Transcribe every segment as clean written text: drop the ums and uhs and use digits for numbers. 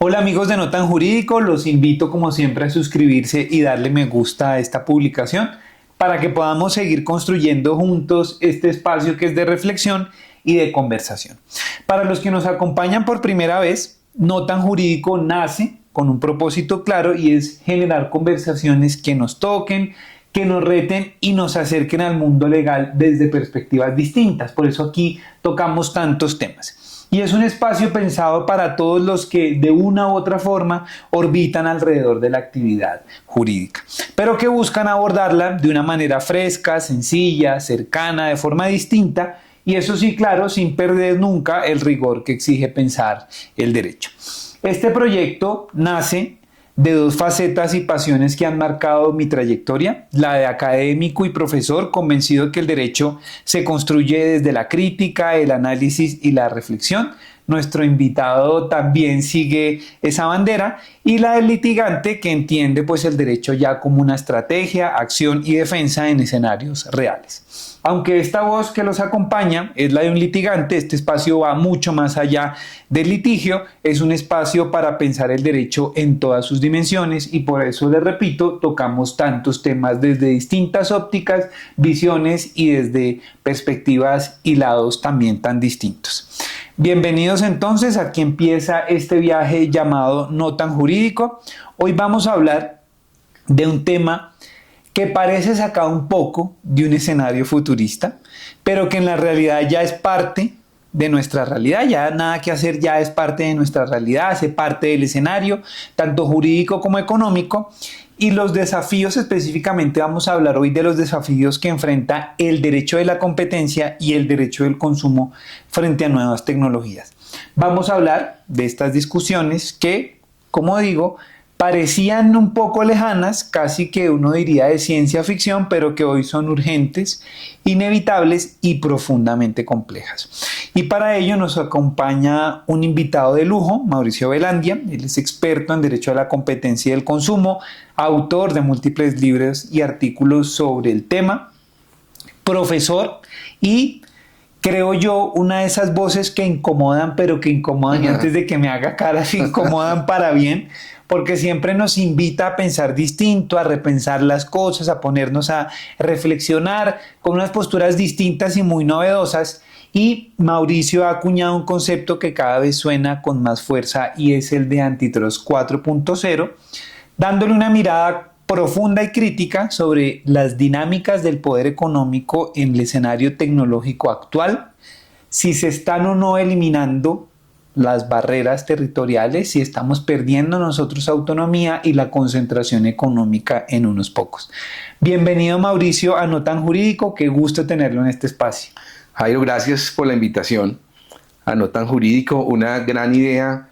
Hola amigos de No Tan Jurídico, los invito como siempre a suscribirse y darle me gusta a esta publicación para que podamos seguir construyendo juntos este espacio que es de reflexión y de conversación. Para los que nos acompañan por primera vez, No Tan Jurídico nace con un propósito claro y es generar conversaciones que nos toquen, que nos reten y nos acerquen al mundo legal desde perspectivas distintas. Por eso aquí tocamos tantos temas. Y es un espacio pensado para todos los que de una u otra forma orbitan alrededor de la actividad jurídica, pero que buscan abordarla de una manera fresca, sencilla, cercana, de forma distinta, y eso sí, claro, sin perder nunca el rigor que exige pensar el derecho. Este proyecto nace de dos facetas y pasiones que han marcado mi trayectoria, la de académico y profesor convencido de que el derecho se construye desde la crítica, el análisis y la reflexión. Nuestro invitado también sigue esa bandera, y la del litigante que entiende pues el derecho ya como una estrategia, acción y defensa en escenarios reales. Aunque esta voz que los acompaña es la de un litigante, este espacio va mucho más allá del litigio, es un espacio para pensar el derecho en todas sus dimensiones, y por eso les repito, tocamos tantos temas desde distintas ópticas, visiones y desde perspectivas y lados también tan distintos. Bienvenidos entonces, aquí empieza este viaje llamado No Tan Jurídico. Hoy vamos a hablar de un tema que parece sacado un poco de un escenario futurista, pero que en la realidad ya es parte de nuestra realidad, ya nada que hacer, ya es parte de nuestra realidad, hace parte del escenario, tanto jurídico como económico, y los desafíos específicamente vamos a hablar hoy de los desafíos que enfrenta el derecho de la competencia y el derecho del consumo frente a nuevas tecnologías. Vamos a hablar de estas discusiones que, como digo, parecían un poco lejanas, casi que uno diría de ciencia ficción, pero que hoy son urgentes, inevitables y profundamente complejas. Y para ello nos acompaña un invitado de lujo, Mauricio Velandia. Él es experto en Derecho a la Competencia y el Consumo, autor de múltiples libros y artículos sobre el tema, profesor y, creo yo, una de esas voces que incomodan, pero que incomodan, y antes de que me haga caras, incomodan para bien, porque siempre nos invita a pensar distinto, a repensar las cosas, a ponernos a reflexionar con unas posturas distintas y muy novedosas. Y Mauricio ha acuñado un concepto que cada vez suena con más fuerza, y es el de Antitrust 4.0, dándole una mirada profunda y crítica sobre las dinámicas del poder económico en el escenario tecnológico actual, si se están o no eliminando las barreras territoriales, si estamos perdiendo nosotros autonomía y la concentración económica en unos pocos. Bienvenido, Mauricio, a No Tan Jurídico, qué gusto tenerlo en este espacio. Jairo, gracias por la invitación a No Tan Jurídico, una gran idea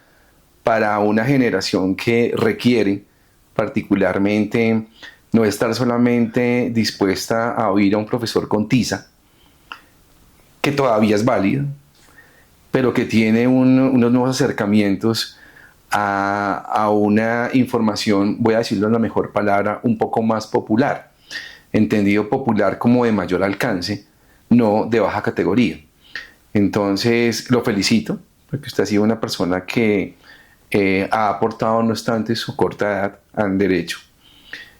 para una generación que requiere particularmente no estar solamente dispuesta a oír a un profesor con tiza, que todavía es válido, pero que tiene unos nuevos acercamientos a una información, voy a decirlo en la mejor palabra, un poco más popular, entendido popular como de mayor alcance, no de baja categoría. Entonces lo felicito, porque usted ha sido una persona que ha aportado, no obstante su corta edad, al derecho,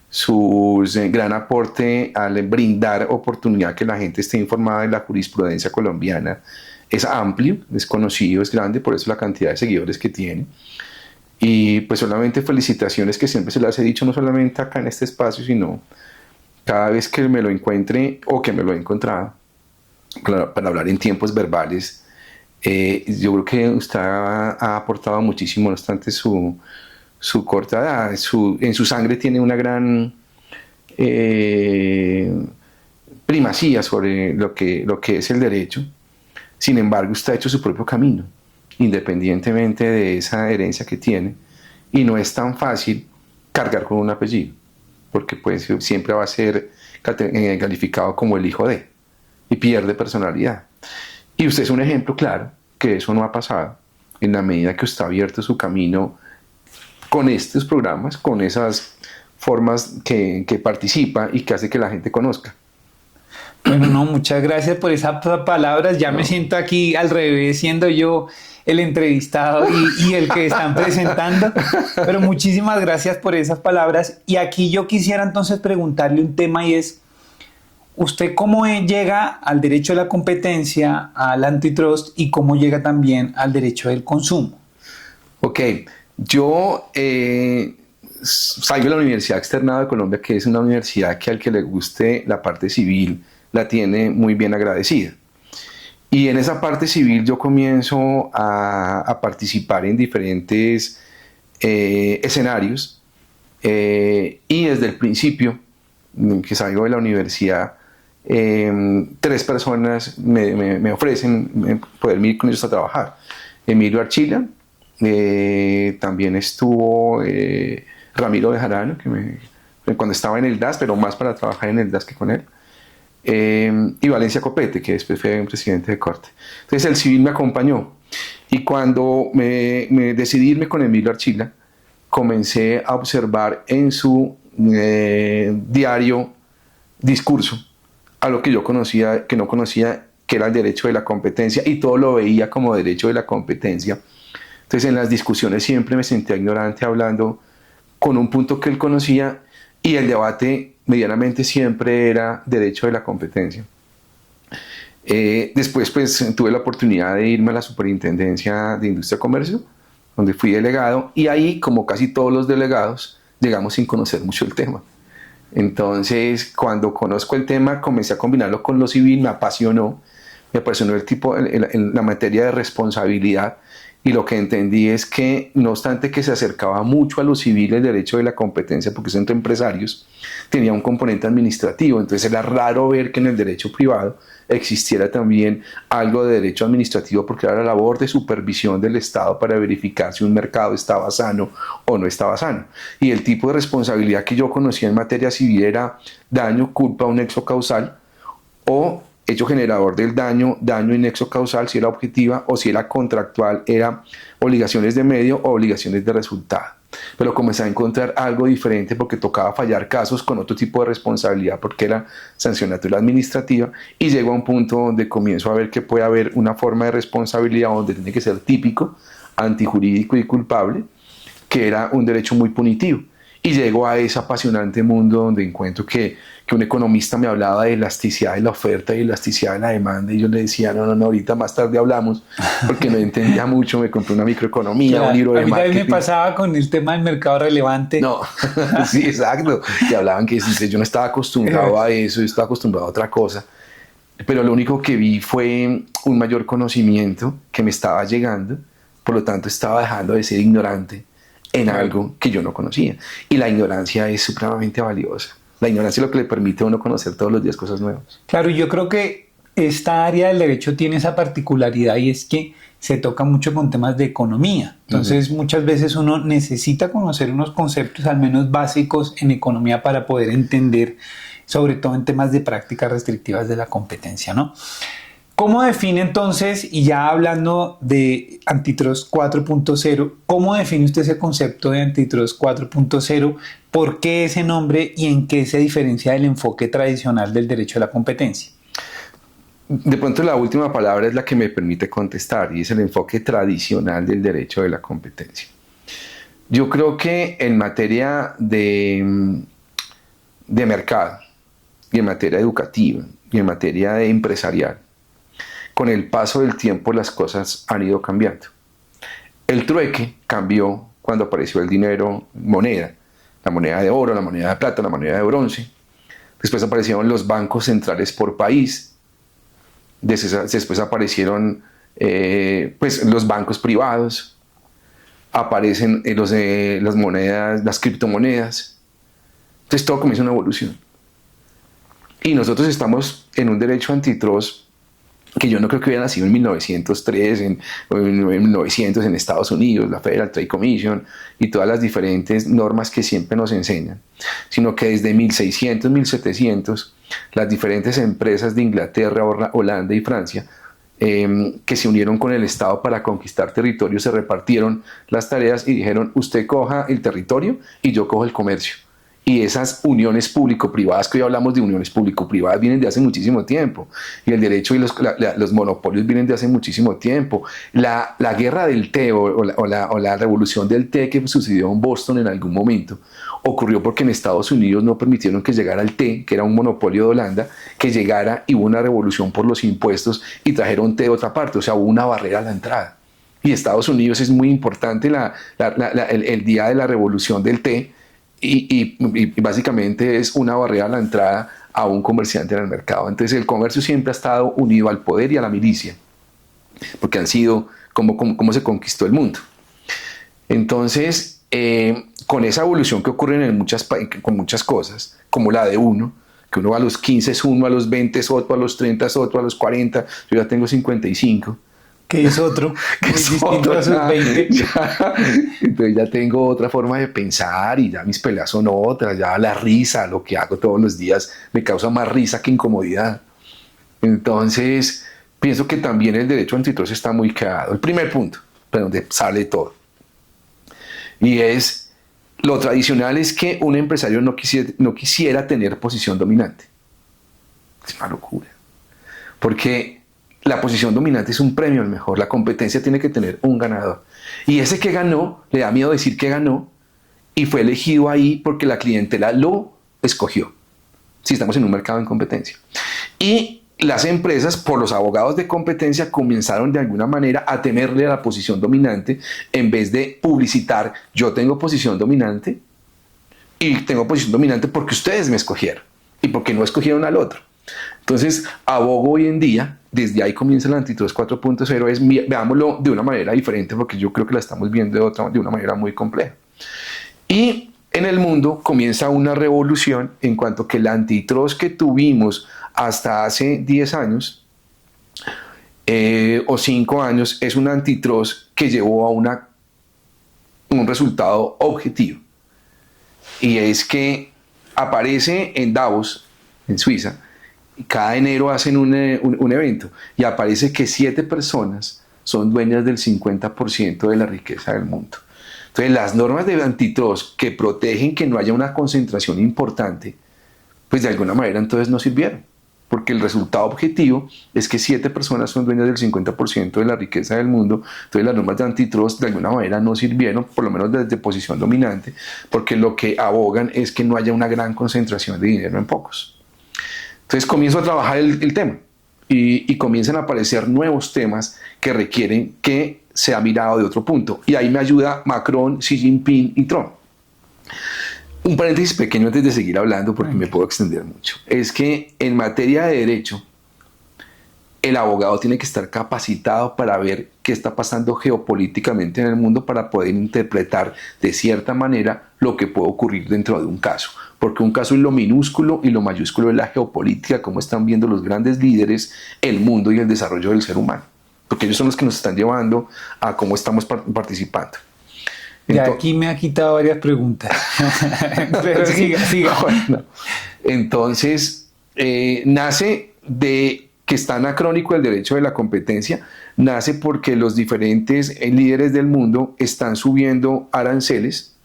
su gran aporte al brindar oportunidad que la gente esté informada de la jurisprudencia colombiana es amplio, es conocido, es grande, por eso la cantidad de seguidores que tiene. Y pues solamente felicitaciones, que siempre se las he dicho, no solamente acá en este espacio, sino cada vez que me lo encuentre o que me lo he encontrado, para hablar en tiempos verbales. Yo creo que usted ha aportado muchísimo, no obstante su corta edad. En su sangre tiene una gran primacía sobre lo que es el derecho. Sin embargo, usted ha hecho su propio camino, independientemente de esa herencia que tiene, y no es tan fácil cargar con un apellido, porque pues siempre va a ser calificado como el hijo de, y pierde personalidad. Y usted es un ejemplo claro que eso no ha pasado en la medida que usted ha abierto su camino con estos programas, con esas formas que participa y que hace que la gente conozca. Bueno, no, muchas gracias por esas palabras. Ya me No. siento aquí al revés, siendo yo el entrevistado y el que están presentando. Pero muchísimas gracias por esas palabras. Y aquí yo quisiera entonces preguntarle un tema y es, ¿usted cómo llega al derecho de la competencia, al antitrust y cómo llega también al derecho del consumo? Ok, yo salgo de la Universidad Externado de Colombia, que es una universidad que al que le guste la parte civil la tiene muy bien agradecida. Y en esa parte civil yo comienzo a participar en diferentes escenarios y desde el principio que salgo de la universidad, tres personas me ofrecen poder ir con ellos a trabajar. Emilio Archila, también estuvo Ramiro Bejarano, cuando estaba en el DAS, pero más para trabajar en el DAS que con él. Y Valencia Copete, que después fue un presidente de corte. Entonces el civil me acompañó. Y cuando me decidí irme con Emilio Archila, comencé a observar en su diario discurso a lo que yo conocía, que no conocía, que era el derecho de la competencia, y todo lo veía como derecho de la competencia. Entonces en las discusiones siempre me sentía ignorante hablando con un punto que él conocía, y el debate medianamente siempre era derecho de la competencia. Después pues tuve la oportunidad de irme a la Superintendencia de Industria y Comercio, donde fui delegado, y ahí, como casi todos los delegados, llegamos sin conocer mucho el tema. Entonces, cuando conozco el tema, comencé a combinarlo con lo civil, me apasionó el tipo, la materia de responsabilidad, y lo que entendí es que, no obstante que se acercaba mucho a lo civil el derecho de la competencia, porque es entre empresarios, tenía un componente administrativo. Entonces era raro ver que en el derecho privado existiera también algo de derecho administrativo, porque era la labor de supervisión del Estado para verificar si un mercado estaba sano o no estaba sano. Y el tipo de responsabilidad que yo conocía en materia civil era daño, culpa o nexo causal, o hecho generador del daño, daño y nexo causal, si era objetiva, o si era contractual, era obligaciones de medio o obligaciones de resultado. Pero comencé a encontrar algo diferente, porque tocaba fallar casos con otro tipo de responsabilidad, porque era sancionatoria administrativa, y llego a un punto donde comienzo a ver que puede haber una forma de responsabilidad donde tiene que ser típico, antijurídico y culpable, que era un derecho muy punitivo. Y llego a ese apasionante mundo donde encuentro que un economista me hablaba de elasticidad de la oferta y elasticidad de la demanda, y yo le decía, no, ahorita más tarde hablamos, porque no entendía mucho. Me compré una microeconomía, Claro, un libro a de mí también me marketing. pasaba con el tema del mercado relevante. No, sí, exacto. Y hablaban que yo no estaba acostumbrado a eso, yo estaba acostumbrado a otra cosa. Pero lo único que vi fue un mayor conocimiento que me estaba llegando, por lo tanto estaba dejando de ser ignorante en algo que yo no conocía. Y la ignorancia es supremamente valiosa. La ignorancia es lo que le permite a uno conocer todos los días cosas nuevas. Claro, yo creo que esta área del derecho tiene esa particularidad y es que se toca mucho con temas de economía. Entonces, muchas veces uno necesita conocer unos conceptos al menos básicos en economía para poder entender, sobre todo en temas de prácticas restrictivas de la competencia, ¿no? ¿Cómo define entonces, y ya hablando de Antitrust 4.0, cómo define usted ese concepto de Antitrust 4.0? ¿Por qué ese nombre y en qué se diferencia del enfoque tradicional del derecho a la competencia? De pronto la última palabra es la que me permite contestar, y es el enfoque tradicional del derecho de la competencia. Yo creo que en materia de mercado, y en materia educativa, y en materia de empresarial, con el paso del tiempo las cosas han ido cambiando. El trueque cambió cuando apareció el dinero moneda, la moneda de oro, la moneda de plata, la moneda de bronce. Después aparecieron los bancos centrales por país. Después aparecieron pues, los bancos privados. Aparecen las monedas, las criptomonedas. Entonces todo comienza una evolución. Y nosotros estamos en un derecho antitrust que yo no creo que hubiera nacido en 1903 o en 1900 en Estados Unidos, la Federal Trade Commission y todas las diferentes normas que siempre nos enseñan, sino que desde 1600, 1700, las diferentes empresas de Inglaterra, Holanda y Francia, que se unieron con el Estado para conquistar territorios, se repartieron las tareas y dijeron: usted coja el territorio y yo cojo el comercio. Y esas uniones público-privadas, que hoy hablamos de uniones público-privadas, vienen de hace muchísimo tiempo. Y el derecho y los monopolios vienen de hace muchísimo tiempo. La guerra del té o la revolución del té que sucedió en Boston en algún momento, ocurrió porque en Estados Unidos no permitieron que llegara el té, que era un monopolio de Holanda, que llegara, y hubo una revolución por los impuestos y trajeron té de otra parte. O sea, hubo una barrera a la entrada. Y Estados Unidos es muy importante el día de la revolución del té, y básicamente es una barrera a la entrada a un comerciante en el mercado. Entonces el comercio siempre ha estado unido al poder y a la milicia, porque han sido como se conquistó el mundo. Entonces, con esa evolución que ocurre con muchas cosas, como la de uno, que uno a los 15 es uno, a los 20 es otro, a los 30 es otro, a los 40, yo ya tengo 55. Que es otro, que muy es distinto otro, a sus 20. Entonces ya tengo otra forma de pensar y ya mis peleas son otras, ya la risa, lo que hago todos los días, me causa más risa que incomodidad. Entonces, pienso que también el derecho antitrust está muy quedado. El primer punto, de donde sale todo. Y es, lo tradicional es que un empresario no quisiera tener posición dominante. Es una locura. Porque la posición dominante es un premio al mejor. La competencia tiene que tener un ganador. Y ese que ganó, le da miedo decir que ganó, y fue elegido ahí porque la clientela lo escogió. Si estamos en un mercado en competencia. Y las empresas, por los abogados de competencia, comenzaron de alguna manera a temerle a la posición dominante, en vez de publicitar: yo tengo posición dominante, y tengo posición dominante porque ustedes me escogieron y porque no escogieron al otro. Entonces, abogo hoy en día, desde ahí comienza el Antitrust 4.0, veámoslo de una manera diferente, porque yo creo que la estamos viendo de una manera muy compleja. Y en el mundo comienza una revolución en cuanto que el Antitrust que tuvimos hasta hace 10 años o 5 años es un Antitrust que llevó a un resultado objetivo. Y es que aparece en Davos, en Suiza, cada enero hacen un evento, y aparece que 7 personas son dueñas del 50% de la riqueza del mundo. Entonces, las normas de antitrust que protegen que no haya una concentración importante, pues de alguna manera entonces no sirvieron, porque el resultado objetivo es que 7 personas son dueñas del 50% de la riqueza del mundo. Entonces las normas de antitrust de alguna manera no sirvieron, por lo menos desde posición dominante, porque lo que abogan es que no haya una gran concentración de dinero en pocos. Entonces comienzo a trabajar el tema y comienzan a aparecer nuevos temas que requieren que sea mirado de otro punto. Y ahí me ayuda Macron, Xi Jinping y Trump. Un paréntesis pequeño antes de seguir hablando, porque me puedo extender mucho. Es que en materia de derecho, el abogado tiene que estar capacitado para ver qué está pasando geopolíticamente en el mundo, para poder interpretar de cierta manera lo que puede ocurrir dentro de un caso. Porque un caso es lo minúsculo y lo mayúsculo es la geopolítica, cómo están viendo los grandes líderes el mundo y el desarrollo del ser humano. Porque ellos son los que nos están llevando a cómo estamos participando. Ya aquí me ha quitado varias preguntas. Pero siga. Bueno, entonces, nace de que está anacrónico el derecho de la competencia, nace porque los diferentes líderes del mundo están subiendo aranceles,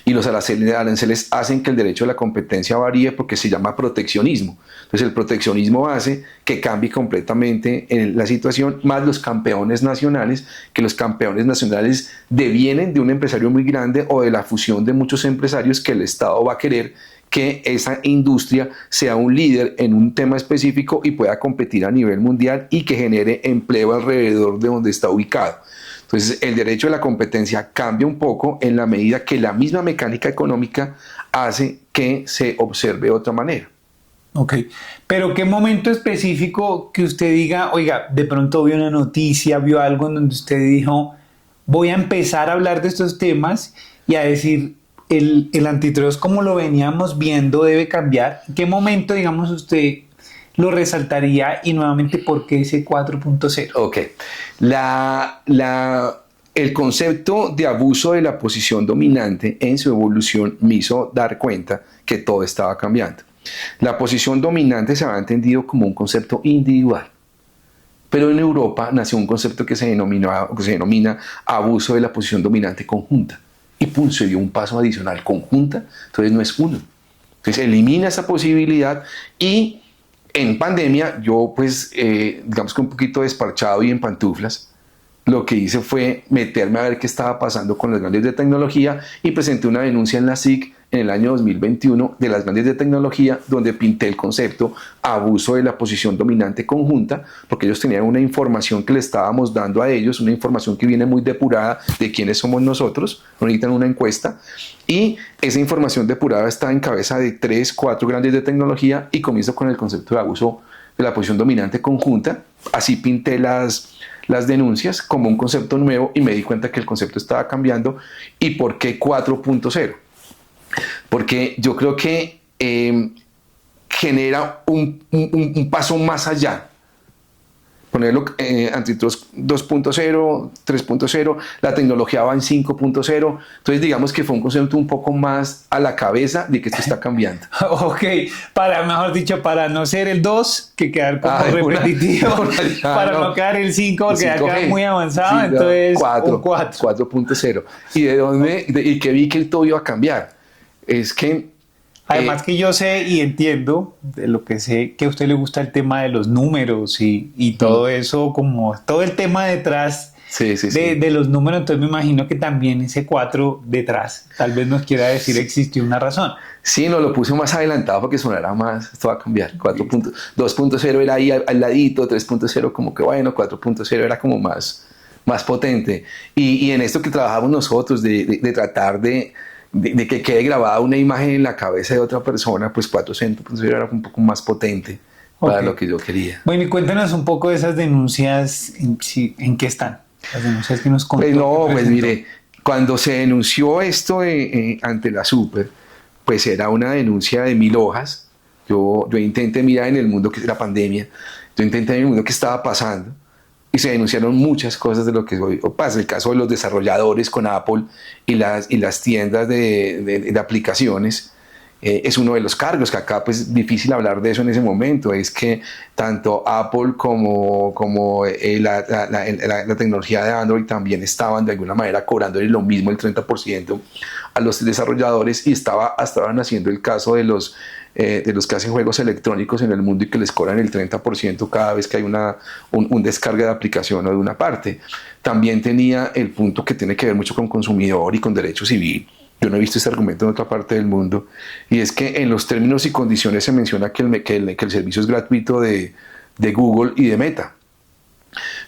y los aranceles hacen que el derecho de la competencia varíe, porque se llama proteccionismo. Entonces el proteccionismo hace que cambie completamente la situación, más los campeones nacionales, que los campeones nacionales devienen de un empresario muy grande o de la fusión de muchos empresarios, que el Estado va a querer que esa industria sea un líder en un tema específico y pueda competir a nivel mundial y que genere empleo alrededor de donde está ubicado. Entonces, el derecho de la competencia cambia un poco en la medida que la misma mecánica económica hace que se observe de otra manera. Ok, pero ¿qué momento específico que usted diga, oiga, de pronto vio una noticia, vio algo en donde usted dijo, voy a empezar a hablar de estos temas y a decir, el antitrust como lo veníamos viendo debe cambiar? ¿En qué momento, digamos, usted lo resaltaría, y nuevamente por qué ese 4.0? Ok, el concepto de abuso de la posición dominante en su evolución me hizo dar cuenta que todo estaba cambiando. La posición dominante se había entendido como un concepto individual, pero en Europa nació un concepto que se denomina abuso de la posición dominante conjunta, y pum, se dio un paso adicional conjunta, entonces no es uno. Entonces elimina esa posibilidad y en pandemia yo pues digamos que un poquito desparchado y en pantuflas, lo que hice fue meterme a ver qué estaba pasando con las grandes de tecnología y presenté una denuncia en la SIC en el año 2021 de las grandes de tecnología, donde pinté el concepto abuso de la posición dominante conjunta, porque ellos tenían una información que le estábamos dando a ellos, una información que viene muy depurada de quiénes somos nosotros, no necesitan una encuesta, y esa información depurada está en cabeza de 3, 4 grandes de tecnología y comienzo con el concepto de abuso de la posición dominante conjunta. Así pinté las denuncias como un concepto nuevo y me di cuenta que el concepto estaba cambiando. ¿Y por qué 4.0? Porque yo creo que genera un paso más allá. Ponerlo Antitrust 2.0, 3.0, la tecnología va en 5.0. Entonces digamos que fue un concepto un poco más a la cabeza de que esto está cambiando. Ok, mejor dicho, para no ser el 2, que quedar como repetitivo, para no quedar el 5, porque ya queda muy avanzado, sí, entonces 4.0. ¿Y de dónde? Y que vi que todo iba a cambiar. Es que además que yo sé y entiendo, de lo que sé, que a usted le gusta el tema de los números y todo eso, como todo el tema detrás de los números, entonces me imagino que también ese 4 detrás, tal vez nos quiera decir existió una razón. Sí, no lo puse más adelantado porque sonará más, esto va a cambiar. 2.0 era ahí al ladito, 3.0 como que bueno, 4.0 era como más potente. Y en esto que trabajamos nosotros, de tratar de que quede grabada una imagen en la cabeza de otra persona, pues 400 era un poco más potente para lo que yo quería. Bueno, y cuéntanos un poco de esas denuncias, ¿en qué están? Las denuncias que nos contó. Pues no, pues mire, cuando se denunció esto ante la Super, pues era una denuncia de 1000 hojas. Yo intenté mirar en el mundo, que es la pandemia, yo intenté en el mundo qué estaba pasando. Y se denunciaron muchas cosas de lo que hoy pasa. El caso de los desarrolladores con Apple y las tiendas de aplicaciones es uno de los cargos, que acá pues es difícil hablar de eso en ese momento. Es que tanto Apple como la tecnología de Android también estaban de alguna manera cobrando lo mismo, el 30% a los desarrolladores, y estaban haciendo el caso de los que hacen juegos electrónicos en el mundo y que les cobran el 30% cada vez que hay un descarga de aplicación o de una parte. También tenía el punto que tiene que ver mucho con consumidor y con derecho civil. Yo no he visto este argumento en otra parte del mundo, y es que en los términos y condiciones se menciona que el servicio es gratuito de Google y de Meta.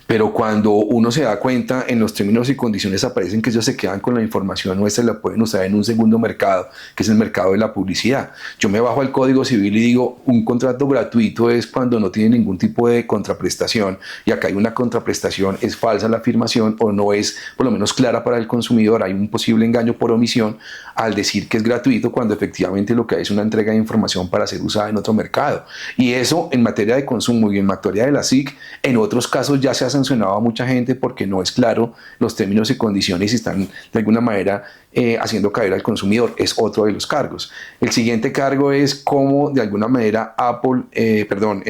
Pero cuando uno se da cuenta, en los términos y condiciones aparecen que ellos se quedan con la información nuestra y la pueden usar en un segundo mercado, que es el mercado de la publicidad. Yo me bajo al Código Civil y digo, un contrato gratuito es cuando no tiene ningún tipo de contraprestación, y acá hay una contraprestación, es falsa la afirmación o no es por lo menos clara para el consumidor, hay un posible engaño por omisión al decir que es gratuito cuando efectivamente lo que hay es una entrega de información para ser usada en otro mercado. Y eso en materia de consumo y en materia de la SIC, en otros casos ya se ha sancionado a mucha gente porque no es claro los términos y condiciones y están de alguna manera haciendo caer al consumidor. Es otro de los cargos. El siguiente cargo es cómo de alguna manera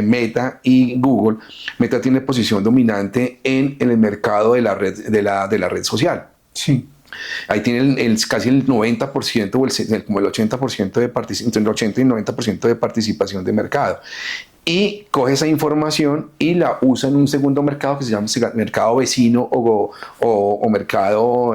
Meta y Google. Meta tiene posición dominante en el mercado de la red social. Sí. Ahí tiene casi el 90% o como el 80% entre el 80 y el 90% de participación de mercado. Y coge esa información y la usa en un segundo mercado que se llama mercado vecino o mercado,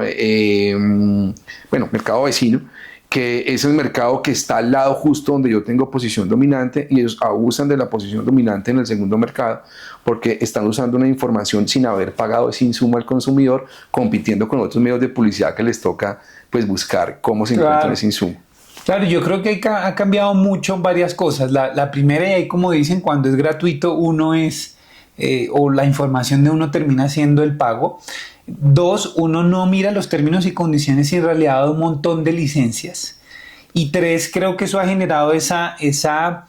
mercado vecino, que es el mercado que está al lado justo donde yo tengo posición dominante, y ellos abusan de la posición dominante en el segundo mercado porque están usando una información sin haber pagado ese insumo al consumidor, compitiendo con otros medios de publicidad que les toca pues buscar cómo se encuentra ese insumo. Claro, yo creo que ha cambiado mucho varias cosas. La primera, y ahí como dicen, cuando es gratuito uno o la información de uno termina siendo el pago. 2, uno no mira los términos y condiciones y en realidad da un montón de licencias. Y 3, creo que eso ha generado esa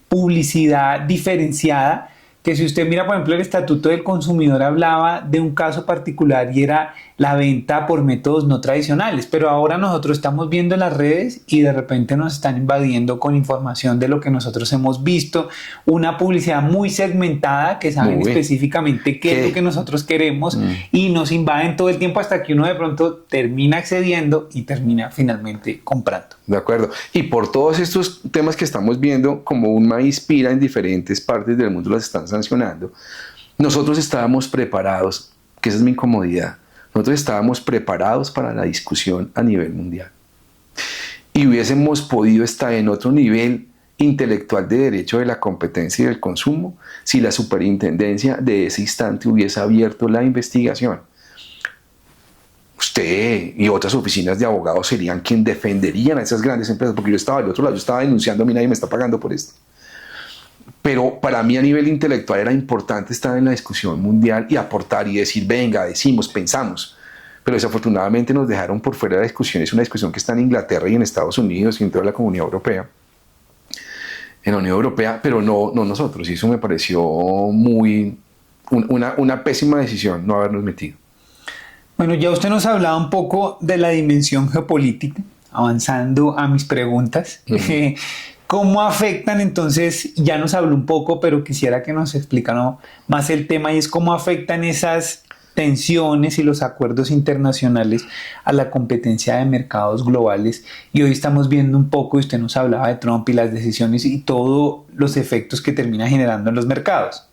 publicidad diferenciada, que si usted mira, por ejemplo, el Estatuto del Consumidor hablaba de un caso particular y era la venta por métodos no tradicionales, pero ahora nosotros estamos viendo las redes y de repente nos están invadiendo con información de lo que nosotros hemos visto, una publicidad muy segmentada que saben específicamente qué es lo que nosotros queremos y nos invaden todo el tiempo hasta que uno de pronto termina accediendo y termina finalmente comprando. De acuerdo. Y por todos estos temas que estamos viendo, como un maíz pira en diferentes partes del mundo las están sancionando, nosotros estábamos preparados, que esa es mi incomodidad, nosotros estábamos preparados para la discusión a nivel mundial. Y hubiésemos podido estar en otro nivel intelectual de derecho de la competencia y del consumo si la superintendencia de ese instante hubiese abierto la investigación. Usted y otras oficinas de abogados serían quien defenderían a esas grandes empresas, porque yo estaba del otro lado, yo estaba denunciando, a mí nadie me está pagando por esto. Pero para mí a nivel intelectual era importante estar en la discusión mundial y aportar y decir, venga, decimos, pensamos. Pero desafortunadamente nos dejaron por fuera de la discusión. Es una discusión que está en Inglaterra y en Estados Unidos y en toda la Comunidad Europea. En la Unión Europea, pero no nosotros. Y eso me pareció una pésima decisión no habernos metido. Bueno, ya usted nos hablaba un poco de la dimensión geopolítica, avanzando a mis preguntas. ¿Cómo afectan entonces? Ya nos habló un poco, pero quisiera que nos explicara más el tema, y es cómo afectan esas tensiones y los acuerdos internacionales a la competencia de mercados globales. Y hoy estamos viendo un poco, y usted nos hablaba de Trump y las decisiones y todos los efectos que termina generando en los mercados.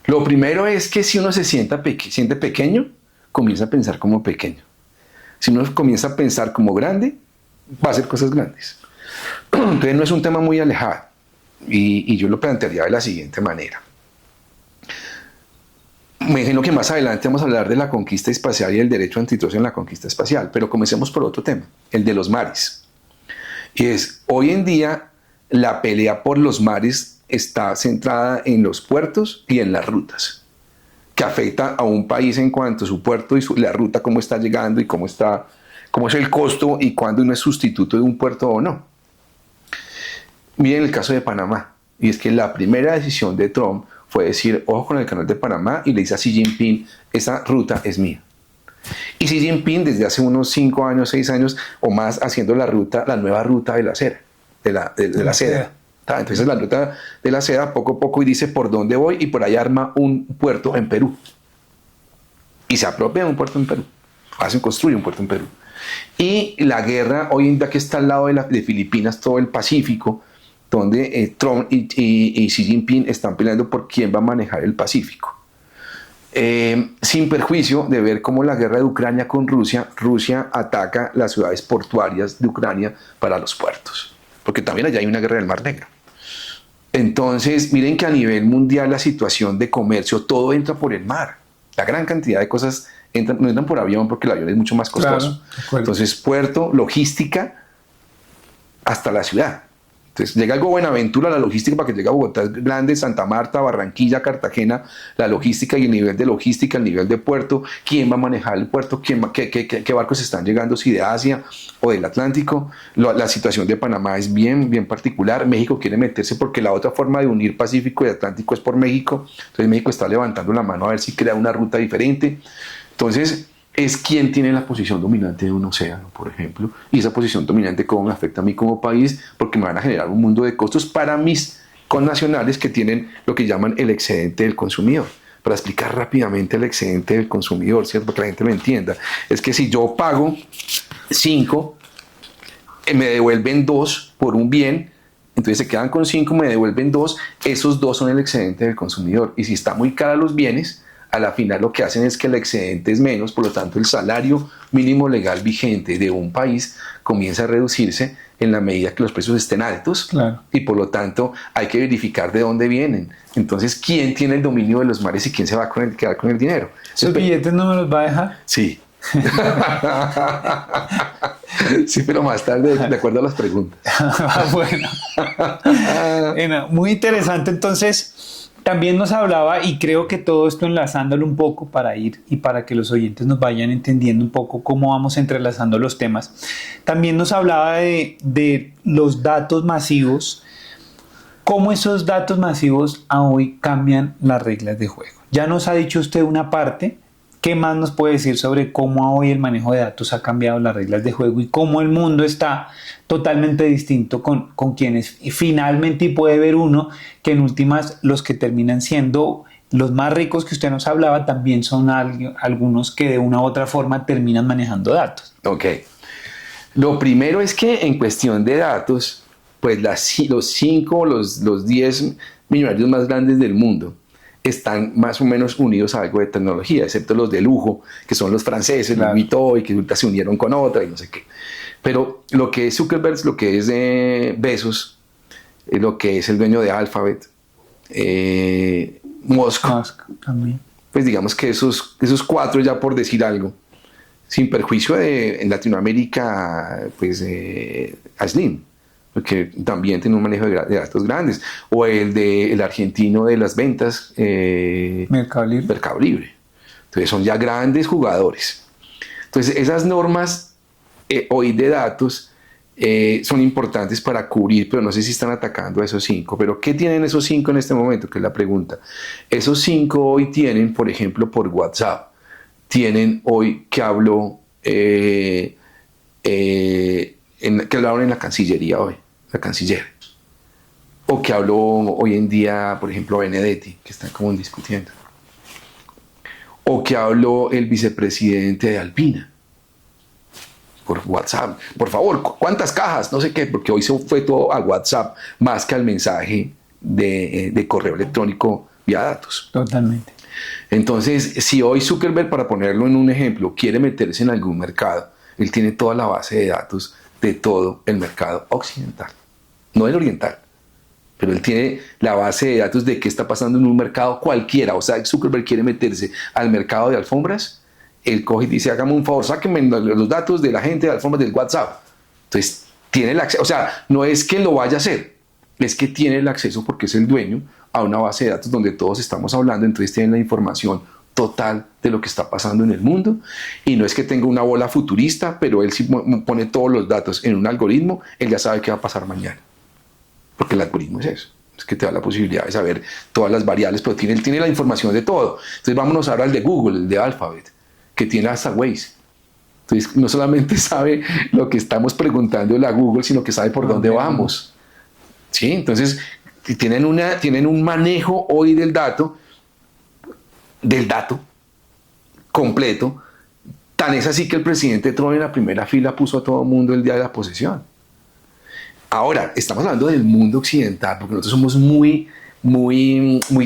Lo primero es que si uno se siente pequeño, comienza a pensar como pequeño. Si uno comienza a pensar como grande, va a hacer cosas grandes. Entonces no es un tema muy alejado y yo lo plantearía de la siguiente manera. Me imagino que más adelante vamos a hablar de la conquista espacial y el derecho antitrust en la conquista espacial, pero comencemos por otro tema, el de los mares. Y es, hoy en día la pelea por los mares está centrada en los puertos y en las rutas, que afecta a un país en cuanto a su puerto y la ruta, cómo está llegando y cómo es el costo y cuándo uno es sustituto de un puerto o no. Miren el caso de Panamá, y es que la primera decisión de Trump fue decir, ojo con el canal de Panamá, y le dice a Xi Jinping, esa ruta es mía. Y Xi Jinping desde hace unos 5 años, 6 años o más, haciendo la nueva ruta de la seda, de la seda. Entonces la ruta de la seda poco a poco y dice por dónde voy, y por ahí arma un puerto en Perú. Y se apropia de un puerto en Perú. Construye un puerto en Perú. Y la guerra hoy en día que está al lado de Filipinas, todo el Pacífico, donde Trump y Xi Jinping están peleando por quién va a manejar el Pacífico. Sin perjuicio de ver cómo la guerra de Ucrania con Rusia ataca las ciudades portuarias de Ucrania para los puertos, porque también allá hay una guerra del Mar Negro. Entonces, miren que a nivel mundial la situación de comercio, todo entra por el mar. La gran cantidad de cosas no entran por avión porque el avión es mucho más costoso. Claro, entonces, puerto, logística, hasta la ciudad. Entonces llega algo Buenaventura, la logística para que llegue a Bogotá es grande, Santa Marta, Barranquilla, Cartagena, la logística y el nivel de logística, el nivel de puerto, quién va a manejar el puerto, qué barcos están llegando, si de Asia o del Atlántico. La situación de Panamá es bien particular. México quiere meterse porque la otra forma de unir Pacífico y Atlántico es por México. Entonces México está levantando la mano a ver si crea una ruta diferente. Entonces es quien tiene la posición dominante de un océano, por ejemplo, y esa posición dominante cómo me afecta a mí como país, porque me van a generar un mundo de costos para mis connacionales que tienen lo que llaman el excedente del consumidor. Para explicar rápidamente el excedente del consumidor, ¿cierto? Para que la gente lo entienda, es que si yo pago 5, me devuelven 2 por un bien, entonces se quedan con 5, me devuelven 2, esos 2 son el excedente del consumidor, y si está muy cara los bienes, a la final lo que hacen es que el excedente es menos, por lo tanto el salario mínimo legal vigente de un país comienza a reducirse en la medida que los precios estén altos. Claro. Y por lo tanto hay que verificar de dónde vienen. Entonces, ¿quién tiene el dominio de los mares y quién se va a quedar con el dinero? ¿Esos billetes no me los va a dejar? Sí. Sí, pero más tarde, de acuerdo a las preguntas. Bueno, muy interesante. Entonces, también nos hablaba, y creo que todo esto enlazándolo un poco para ir y para que los oyentes nos vayan entendiendo un poco cómo vamos entrelazando los temas, también nos hablaba de los datos masivos, cómo esos datos masivos a hoy cambian las reglas de juego. Ya nos ha dicho usted una parte, ¿qué más nos puede decir sobre cómo hoy el manejo de datos ha cambiado las reglas de juego y cómo el mundo está totalmente distinto con quienes finalmente, y puede ver uno que en últimas los que terminan siendo los más ricos que usted nos hablaba también son algunos que de una u otra forma terminan manejando datos? Ok. Lo primero es que en cuestión de datos, pues los 5 o los 10 millonarios más grandes del mundo están más o menos unidos a algo de tecnología, excepto los de lujo, que son los franceses, claro, Louis Vuitton, y que ahorita se unieron con otra y no sé qué. Pero lo que es Zuckerberg, lo que es Bezos, lo que es el dueño de Alphabet, Musk también. Pues digamos que esos 4, ya por decir algo, sin perjuicio en Latinoamérica, pues a Slim, porque también tiene un manejo de datos grandes, o el argentino de las ventas, Mercado Libre. Entonces son ya grandes jugadores. Entonces esas normas hoy de datos son importantes para cubrir, pero no sé si están atacando a esos 5. Pero ¿qué tienen esos 5 en este momento? Que es la pregunta. Esos 5 hoy tienen, por ejemplo, por WhatsApp, tienen hoy que habló, que hablaron en la Cancillería hoy, la canciller, o que habló hoy en día, por ejemplo, Benedetti, que están como discutiendo, o que habló el vicepresidente de Alpina por WhatsApp. Por favor, ¿cuántas cajas? No sé qué, porque hoy se fue todo a WhatsApp más que al mensaje de correo electrónico vía datos. Totalmente. Entonces, si hoy Zuckerberg, para ponerlo en un ejemplo, quiere meterse en algún mercado, él tiene toda la base de datos de todo el mercado occidental, no el oriental, pero él tiene la base de datos de qué está pasando en un mercado cualquiera. O sea, Zuckerberg quiere meterse al mercado de alfombras, él coge y dice, hágame un favor, sáquenme los datos de la gente de alfombras del WhatsApp. Entonces, tiene el acceso, o sea, no es que lo vaya a hacer, es que tiene el acceso porque es el dueño a una base de datos donde todos estamos hablando, entonces tienen la información total de lo que está pasando en el mundo, y no es que tenga una bola futurista, pero él si pone todos los datos en un algoritmo, él ya sabe qué va a pasar mañana, porque el algoritmo es eso, es que te da la posibilidad de saber todas las variables, pero él tiene la información de todo. Entonces vámonos ahora al de Google, el de Alphabet, que tiene hasta Waze. Entonces no solamente sabe lo que estamos preguntándole a Google, sino que sabe por dónde vamos. ¿Sí? Entonces tienen un manejo hoy del dato completo. Tan es así que el presidente Trump en la primera fila puso a todo el mundo el día de la posesión. Ahora, estamos hablando del mundo occidental, porque nosotros somos muy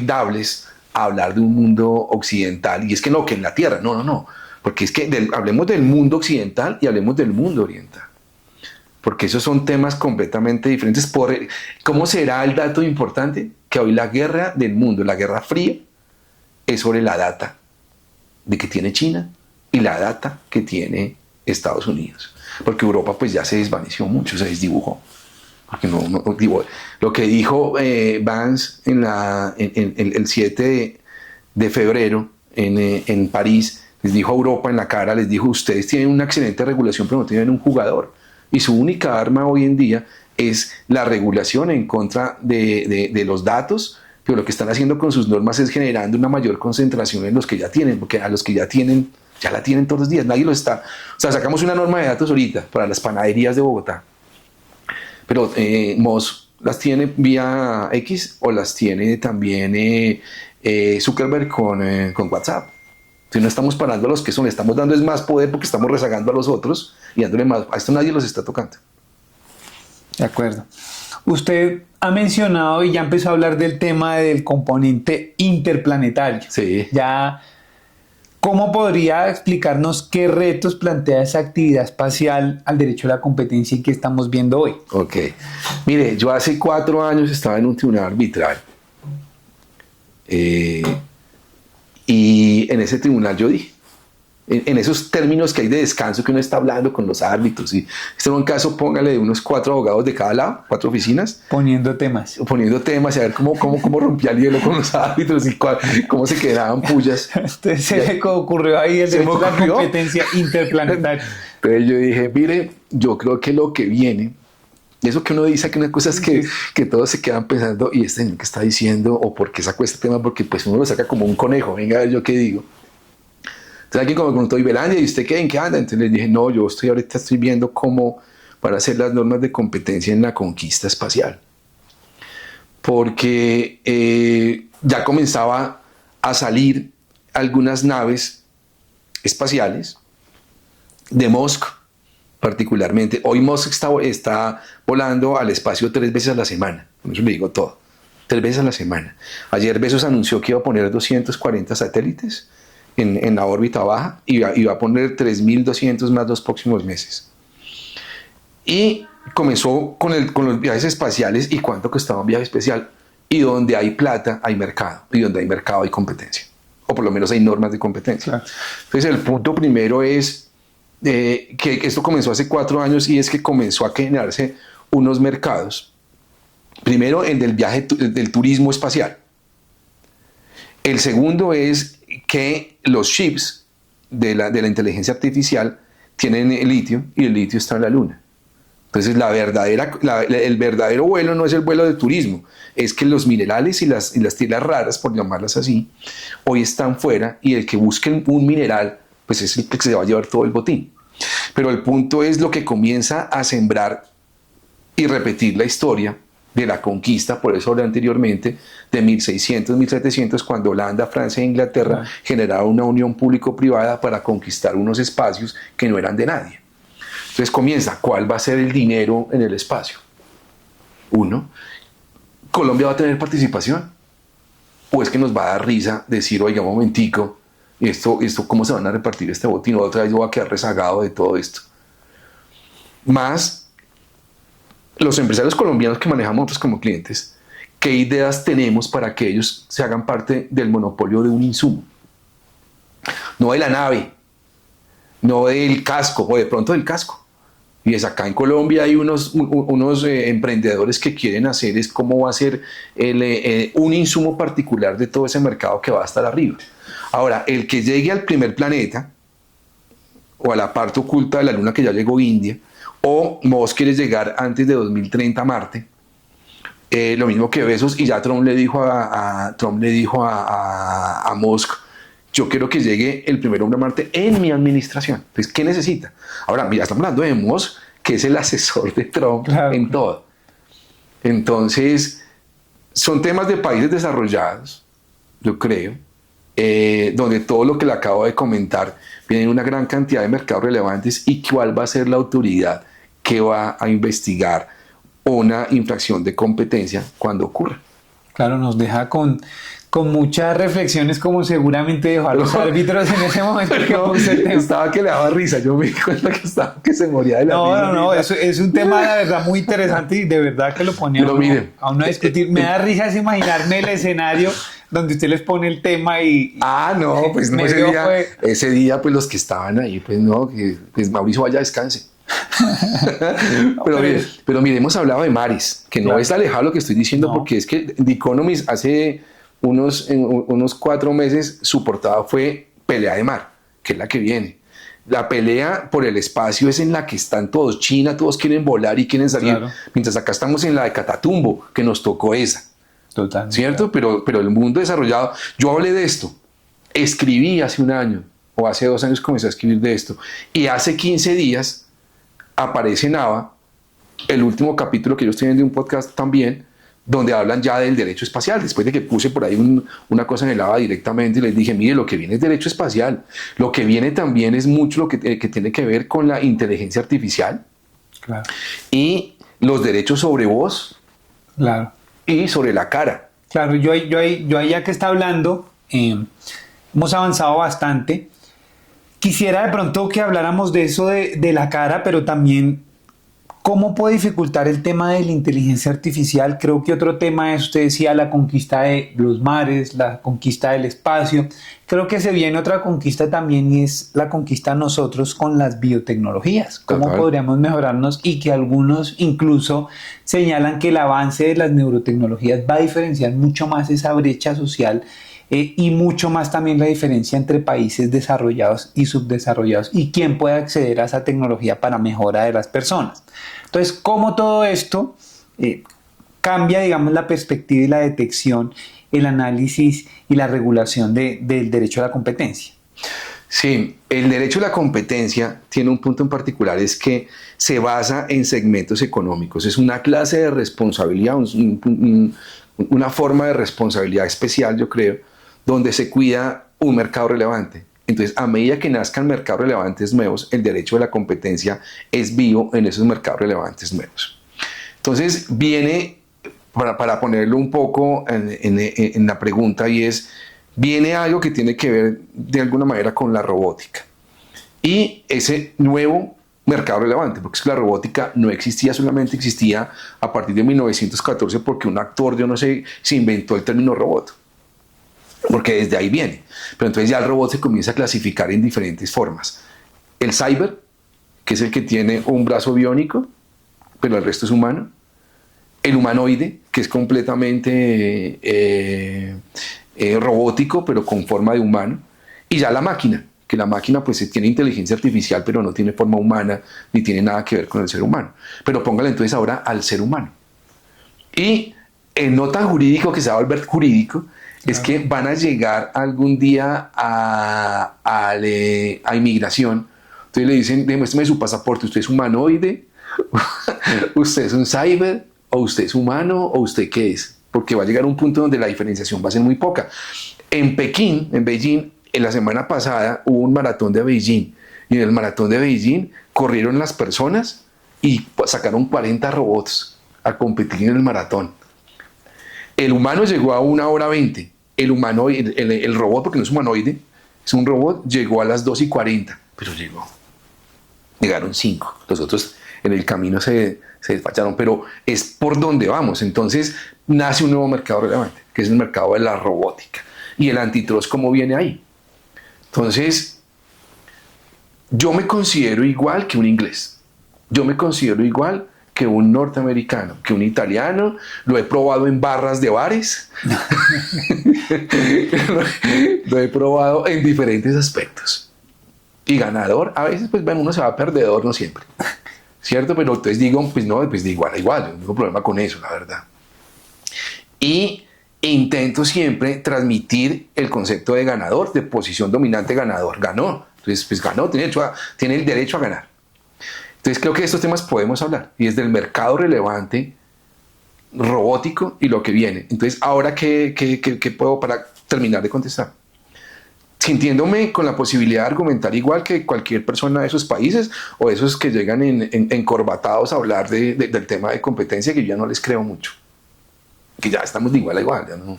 dables a hablar de un mundo occidental, y es que no, que en la Tierra, no, porque es que hablemos del mundo occidental y hablemos del mundo oriental, porque esos son temas completamente diferentes. ¿Cómo será el dato importante? Que hoy la guerra del mundo, la guerra fría, es sobre la data de que tiene China y la data que tiene Estados Unidos, porque Europa pues ya se desvaneció mucho, se desdibujó. Porque lo que dijo Vance el 7 de febrero en París, les dijo a Europa en la cara, les dijo, ustedes tienen una excelente regulación pero no tienen un jugador, y su única arma hoy en día es la regulación en contra de los datos, pero lo que están haciendo con sus normas es generando una mayor concentración en los que ya tienen, porque a los que ya tienen, ya la tienen todos los días, nadie lo está. O sea, sacamos una norma de datos ahorita para las panaderías de Bogotá, pero Moss las tiene vía X o las tiene también Zuckerberg con WhatsApp. Si no estamos parando a los que son, le estamos dando es más poder porque estamos rezagando a los otros y dándole más. A esto nadie los está tocando. De acuerdo. Usted ha mencionado y ya empezó a hablar del tema del componente interplanetario. Sí. Ya, ¿cómo podría explicarnos qué retos plantea esa actividad espacial al derecho a la competencia y qué estamos viendo hoy? Ok. Mire, yo hace 4 años estaba en un tribunal arbitral. Y en ese tribunal yo dije, en esos términos que hay de descanso que uno está hablando con los árbitros, y este era un caso, póngale de unos 4 abogados de cada lado, 4 oficinas. Poniendo temas Y a ver cómo rompía el hielo con los árbitros y cómo se quedaban pullas. Entonces se le ocurrió ahí el derecho a la competencia interplanetaria. Entonces yo dije, mire, yo creo que lo que viene, eso que uno dice, que unas cosas que todos se quedan pensando, y este señor que está diciendo, o por qué sacó este tema, porque pues uno lo saca como un conejo, venga a ver yo qué digo. Entonces alguien como me preguntó, Ibelandia, ¿y usted qué? ¿En qué anda? Entonces les dije, no, yo ahorita estoy viendo cómo van a ser las normas de competencia en la conquista espacial. Porque ya comenzaba a salir algunas naves espaciales de Musk, particularmente. Hoy Musk está volando al espacio 3 veces a la semana, con eso le digo todo, 3 veces a la semana. Ayer Bezos anunció que iba a poner 240 satélites en la órbita baja y va a poner 3.200 más los próximos meses. Y comenzó con los viajes espaciales. ¿Y cuánto costaba un viaje espacial? Y donde hay plata hay mercado, y donde hay mercado hay competencia, o por lo menos hay normas de competencia. Claro. Entonces el punto primero es que esto comenzó hace 4 años, y es que comenzó a generarse unos mercados. Primero, el del viaje del turismo espacial. El segundo es que los chips de la inteligencia artificial tienen el litio, y el litio está en la luna. Entonces el verdadero vuelo no es el vuelo de turismo, es que los minerales y las tierras raras, por llamarlas así, hoy están fuera, y el que busque un mineral pues es el que se va a llevar todo el botín. Pero el punto es lo que comienza a sembrar y repetir la historia de la conquista. Por eso hablé anteriormente de 1600, 1700, cuando Holanda, Francia e Inglaterra generaron una unión público-privada para conquistar unos espacios que no eran de nadie. Entonces comienza, ¿cuál va a ser el dinero en el espacio? 1, ¿Colombia va a tener participación? ¿O es que nos va a dar risa decir, oiga, un momentico, esto cómo se van a repartir este botín? Otra vez yo voy a quedar rezagado de todo esto. Más los empresarios colombianos que manejamos nosotros como clientes, ¿qué ideas tenemos para que ellos se hagan parte del monopolio de un insumo? No de la nave, no del casco, o de pronto del casco. Y es acá en Colombia hay unos emprendedores que quieren hacer es cómo va a ser un insumo particular de todo ese mercado que va a estar arriba. Ahora, el que llegue al primer planeta, o a la parte oculta de la luna que ya llegó India, o vos quieres llegar antes de 2030 a Marte, lo mismo que Bezos, y ya Trump le dijo a Musk, yo quiero que llegue el primer hombre a Marte en mi administración. Entonces, ¿qué necesita? Ahora, mira, estamos hablando de Musk, que es el asesor de Trump en todo. Entonces, son temas de países desarrollados, yo creo, donde todo lo que le acabo de comentar viene una gran cantidad de mercados relevantes, y cuál va a ser la autoridad que va a investigar una infracción de competencia cuando ocurra. Claro, nos deja con muchas reflexiones, como seguramente dejó a los árbitros en ese momento. Estaba que le daba risa, yo me di cuenta que se moría de la risa. No, es un tema de verdad muy interesante, y de verdad que lo ponía a uno a discutir. Me da risa imaginarme el escenario donde usted les pone el tema y... pues no, ese día pues los que estaban ahí, pues no, que pues Mauricio vaya, descanse. pero mire, hemos hablado de mares, que no es alejado lo que estoy diciendo, porque es que The Economist hace unos 4 meses su portada fue pelea de mar, que es la que viene. La pelea por el espacio es en la que están todos. China, todos quieren volar y quieren salir, mientras acá estamos en la de Catatumbo, que nos tocó esa. Totalmente. ¿Cierto? Pero el mundo desarrollado, yo hablé de esto, escribí hace 1 año, o hace 2 años comencé a escribir de esto, y hace 15 días aparece Nava, el último capítulo que yo estoy viendo de un podcast también, donde hablan ya del derecho espacial, después de que puse por ahí una cosa en el ABA directamente, y les dije, mire, lo que viene es derecho espacial, lo que viene también es mucho lo que tiene que ver con la inteligencia artificial, y los derechos sobre voz, y sobre la cara. Claro, yo ahí ya que está hablando, hemos avanzado bastante. Quisiera de pronto que habláramos de eso de la cara, pero también cómo puede dificultar el tema de la inteligencia artificial. Creo que otro tema es, usted decía, la conquista de los mares, la conquista del espacio. Creo que se viene otra conquista también, y es la conquista de nosotros con las biotecnologías. ¿Cómo podríamos mejorarnos? Y que algunos incluso señalan que el avance de las neurotecnologías va a diferenciar mucho más esa brecha social, y mucho más también la diferencia entre países desarrollados y subdesarrollados, y quién puede acceder a esa tecnología para mejora de las personas. Entonces, ¿cómo todo esto cambia, digamos, la perspectiva y la detección, el análisis y la regulación del derecho a la competencia? Sí, el derecho a la competencia tiene un punto en particular, es que se basa en segmentos económicos. Es una clase de responsabilidad, una forma de responsabilidad especial, yo creo, donde se cuida un mercado relevante. Entonces, a medida que nazcan mercados relevantes nuevos, el derecho a la competencia es vivo en esos mercados relevantes nuevos. Entonces, viene, para ponerlo un poco en la pregunta, y es, viene algo que tiene que ver de alguna manera con la robótica. Y ese nuevo mercado relevante, porque es que la robótica no existía, solamente existía a partir de 1914 porque un actor, yo no sé, se inventó el término robot, porque desde ahí viene. Pero entonces ya el robot se comienza a clasificar en diferentes formas. El cyber, que es el que tiene un brazo biónico, pero el resto es humano. El humanoide, que es completamente robótico, pero con forma de humano. Y ya la máquina, que la máquina pues tiene inteligencia artificial, pero no tiene forma humana, ni tiene nada que ver con el ser humano. Pero póngale entonces ahora al ser humano. Y el no tan jurídico, que se va a volver jurídico, es que van a llegar algún día a inmigración. Entonces le dicen, demuéstrame su pasaporte, ¿usted es humanoide? ¿Usted es un cyber? ¿O usted es humano? ¿O usted qué es? Porque va a llegar un punto donde la diferenciación va a ser muy poca. En Pekín, en Beijing, en la semana pasada hubo un maratón de Beijing. Y en el maratón de Beijing corrieron las personas y sacaron 40 robots a competir en el maratón. El humano llegó a 1 hora 20. El robot, porque no es humanoide, es un robot, llegó a las 2:40, pero llegó. Llegaron 5. Los otros en el camino se despacharon, pero es por donde vamos. Entonces nace un nuevo mercado relevante, que es el mercado de la robótica. Y el antitrust, ¿cómo viene ahí? Entonces, yo me considero igual que un inglés. Yo me considero igual que un norteamericano, que un italiano. Lo he probado en barras de bares. Lo he probado en diferentes aspectos. Y ganador, a veces pues bueno, uno se va perdedor, no siempre. ¿Cierto? Pero entonces digo, pues no, pues de igual a igual. Yo no tengo problema con eso, la verdad. Y intento siempre transmitir el concepto de ganador, de posición dominante ganador. Ganó. Entonces, pues ganó, tiene el derecho a ganar. Entonces creo que de estos temas podemos hablar, y es del mercado relevante robótico y lo que viene. Entonces, ahora ¿qué puedo para terminar de contestar? Sintiéndome con la posibilidad de argumentar igual que cualquier persona de esos países o esos que llegan encorbatados a hablar del tema de competencia, que yo ya no les creo mucho, que ya estamos de igual a igual, ya no.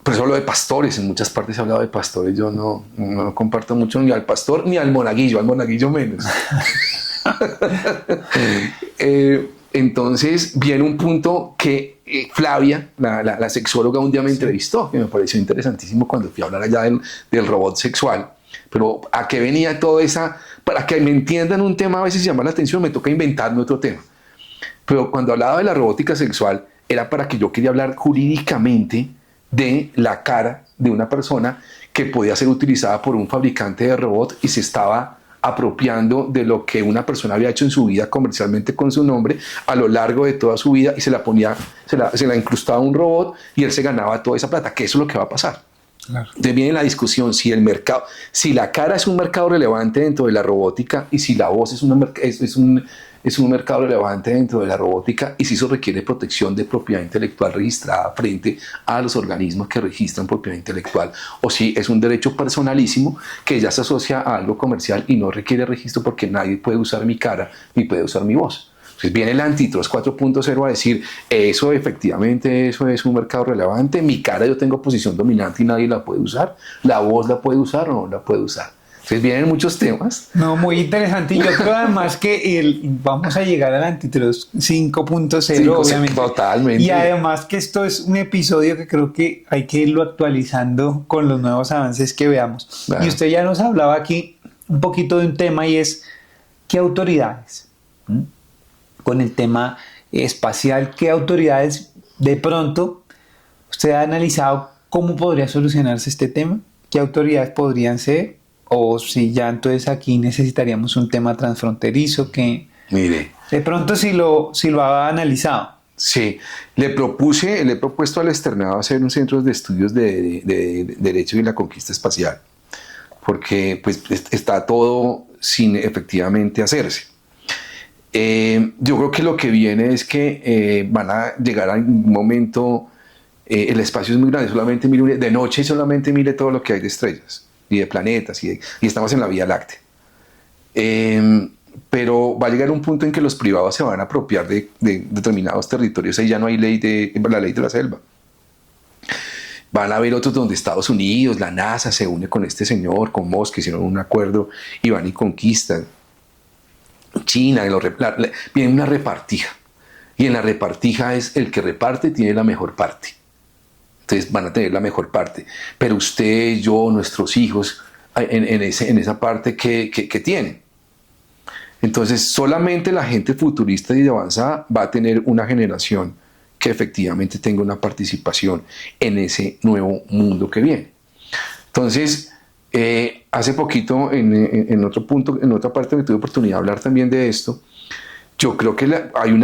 Por eso hablo de pastores, en muchas partes he hablado de pastores, yo no comparto mucho ni al pastor ni al monaguillo menos. Entonces viene un punto que Flavia, la sexóloga, un día me entrevistó, que me pareció interesantísimo cuando fui a hablar allá del robot sexual. Pero ¿a qué venía todo esa? Para que me entiendan un tema a veces llama la atención, me toca inventarme otro tema. Pero cuando hablaba de la robótica sexual, era para que yo quería hablar jurídicamente de la cara de una persona que podía ser utilizada por un fabricante de robot y se estaba apropiando de lo que una persona había hecho en su vida comercialmente con su nombre a lo largo de toda su vida, y se la incrustaba a un robot y él se ganaba toda esa plata, que eso es lo que va a pasar. Claro. Entonces viene la discusión si la cara es un mercado relevante dentro de la robótica, y si la voz es un mercado relevante dentro de la robótica, y si eso requiere protección de propiedad intelectual registrada frente a los organismos que registran propiedad intelectual, o si es un derecho personalísimo que ya se asocia a algo comercial y no requiere registro porque nadie puede usar mi cara ni puede usar mi voz. Entonces viene el Antitrust 4.0 a decir, eso efectivamente, eso es un mercado relevante, mi cara yo tengo posición dominante y nadie la puede usar, la voz la puede usar o no la puede usar. Entonces vienen muchos temas. No, muy interesante. Y yo creo además que vamos a llegar al Antitrust 5.0, obviamente. Totalmente. Y además que esto es un episodio que creo que hay que irlo actualizando con los nuevos avances que veamos. Claro. Y usted ya nos hablaba aquí un poquito de un tema, y es ¿qué autoridades? Con el tema espacial, ¿qué autoridades de pronto usted ha analizado cómo podría solucionarse este tema? ¿Qué autoridades podrían ser? O si ya entonces aquí necesitaríamos un tema transfronterizo que... Mire. De pronto si lo ha analizado. Sí, le he propuesto al externado hacer un centro de estudios de Derecho y la Conquista Espacial, porque pues está todo sin efectivamente hacerse. Yo creo que lo que viene es que van a llegar a un momento, el espacio es muy grande, solamente mire, de noche solamente mire todo lo que hay de estrellas y de planetas y estamos en la Vía Láctea. Pero va a llegar un punto en que los privados se van a apropiar de determinados territorios, ahí ya no hay la ley de la selva. Van a haber otros donde Estados Unidos, la NASA se une con este señor, con Musk, que hicieron un acuerdo y van y conquistan. China, viene una repartija. Y en la repartija es el que reparte tiene la mejor parte. Entonces van a tener la mejor parte. Pero usted, yo, nuestros hijos, en esa parte que tienen. Entonces solamente la gente futurista y de avanzada va a tener una generación que efectivamente tenga una participación en ese nuevo mundo que viene. Entonces, hace poquito, en otro punto, en otra parte, me tuve oportunidad de hablar también de esto. Yo creo que hay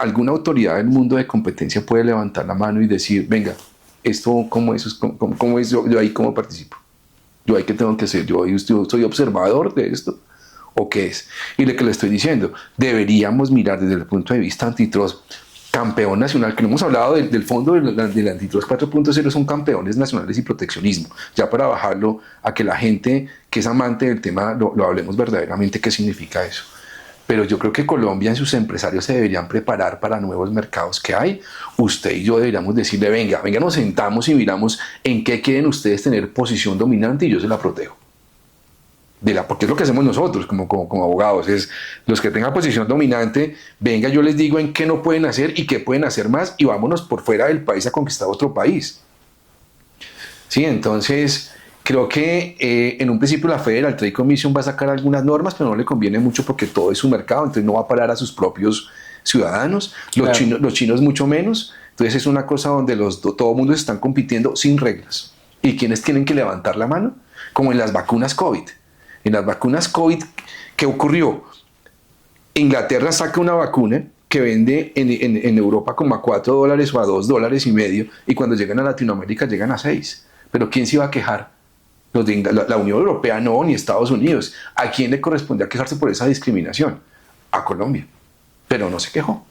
alguna autoridad del mundo de competencia puede levantar la mano y decir, venga, esto, ¿cómo es? ¿Cómo es? Yo ahí cómo participo. Yo ahí qué tengo que hacer. Yo soy observador de esto. ¿O qué es? Y lo que le estoy diciendo, deberíamos mirar desde el punto de vista antitrust, campeón nacional, que no hemos hablado del fondo del antitrust 4.0, son campeones nacionales y proteccionismo, ya para bajarlo a que la gente que es amante del tema lo hablemos verdaderamente qué significa eso. Pero yo creo que Colombia y sus empresarios se deberían preparar para nuevos mercados que hay. Usted y yo deberíamos decirle, venga, nos sentamos y miramos en qué quieren ustedes tener posición dominante y yo se la protejo. Porque es lo que hacemos nosotros como abogados, es los que tengan posición dominante, venga, yo les digo en qué no pueden hacer y qué pueden hacer más y vámonos por fuera del país a conquistar otro país. Sí, entonces creo que en un principio la Federal Trade Commission va a sacar algunas normas, pero no le conviene mucho porque todo es su mercado, entonces no va a parar a sus propios ciudadanos, los chinos mucho menos, entonces es una cosa donde todo el mundo se están compitiendo sin reglas. ¿Y quiénes tienen que levantar la mano? Como en las vacunas COVID. En las vacunas COVID, ¿qué ocurrió? Inglaterra saca una vacuna que vende en Europa como a $4 o a $2.50 y cuando llegan a Latinoamérica llegan a 6. Pero ¿quién se iba a quejar? Los de la Unión Europea no, ni Estados Unidos. ¿A quién le correspondía quejarse por esa discriminación? A Colombia. Pero no se quejó.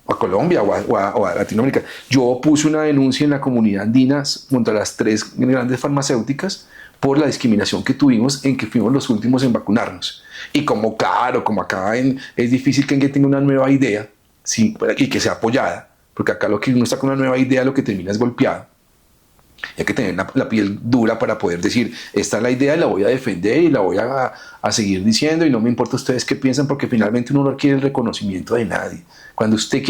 A Colombia o a Latinoamérica. Yo puse una denuncia en la comunidad andina contra las 3 grandes farmacéuticas por la discriminación que tuvimos en que fuimos los últimos en vacunarnos. Y como acá es difícil que alguien tenga una nueva idea, ¿sí? Y que sea apoyada, porque acá lo que uno está con una nueva idea lo que termina es golpeado. Y hay que tener la piel dura para poder decir, esta es la idea y la voy a defender y la voy a seguir diciendo y no me importa ustedes qué piensan porque finalmente uno no quiere el reconocimiento de nadie. Cuando usted